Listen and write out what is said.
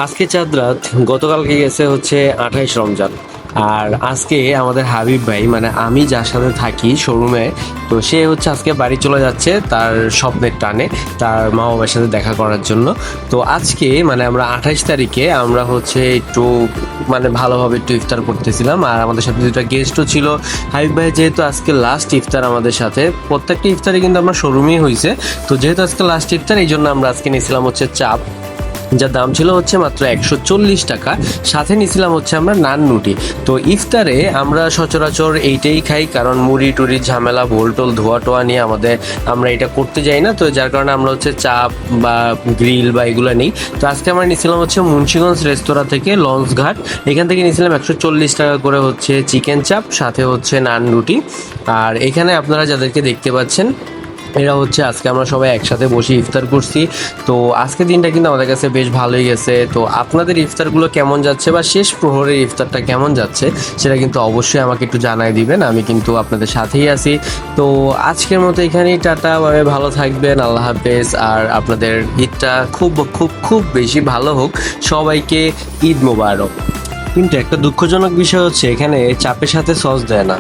আজকে চাঁদ রাত, গতকালকে গেছে হচ্ছে 28 রমজান। আর আজকে আমাদের হাবিব ভাই, মানে আমি যার সাথে থাকি শোরুমে, তো সে হচ্ছে আজকে বাড়ি চলে যাচ্ছে তার স্বপ্নের টানে, তার মা বাবার সাথে দেখা করার জন্য। তো আজকে মানে আমরা 28 তারিখে আমরা হচ্ছে একটু মানে ভালোভাবে একটু ইফতার করতেছিলাম, আর আমাদের সাথে দুটা গেস্টও ছিল। হাবিব ভাই যেহেতু আজকে লাস্ট ইফতার আমাদের সাথে, প্রত্যেকটা ইফতারে কিন্তু আমরা শোরুমেই হয়েছে, তো যেহেতু আজকে লাস্ট ইফতার এই জন্য আমরা আজকে নিয়েছিলাম হচ্ছে চাপ, যার দাম ছিল হচ্ছে মাত্র 140 টাকা। সাথে নিছিলাম হচ্ছে আমরা নান রুটি। তো ইফতারে আমরা সচরাচর এইটাই খাই, কারণ মুড়ি টুড়ি ঝামেলা ভোল টোল ধোয়া টোয়া নিয়ে আমরা এটা করতে যাই না, তো যার কারণে আমরা হচ্ছে চাপ বা গ্রিল বা এগুলো নেই। তো আজকে আমরা নিছিলাম হচ্ছে মুন্সিগঞ্জ রেস্তোরাঁ থেকে লঞ্চঘাট, এখান থেকে নিয়েছিলাম 140 টাকা করে হচ্ছে চিকেন চাপ, সাথে হচ্ছে নান রুটি। আর এখানে আপনারা যাদেরকে দেখতে পাচ্ছেন এরা হচ্ছে আজকে আমরা সবাই একসাথে বসে ইফতার করছি। তো আজকের দিনটা কিন্তু আমাদের কাছে বেশ ভালোই গেছে। তো আপনাদের ইফতারগুলো কেমন যাচ্ছে বা শেষ প্রহরের ইফতারটা কেমন যাচ্ছে সেটা কিন্তু অবশ্যই আমাকে একটু জানাই দিবেন, আমি কিন্তু আপনাদের সাথেই আছি। তো আজকের মতো এখানেই টাটা, ভালো থাকবেন, আল্লাহ হাফেজ। আর আপনাদের ঈদটা খুব খুব খুব বেশি ভালো হোক, সবাইকে ঈদ মোবারক। কিন্তু একটা দুঃখজনক বিষয় হচ্ছে এখানে চাপের সাথে সস দেয় না।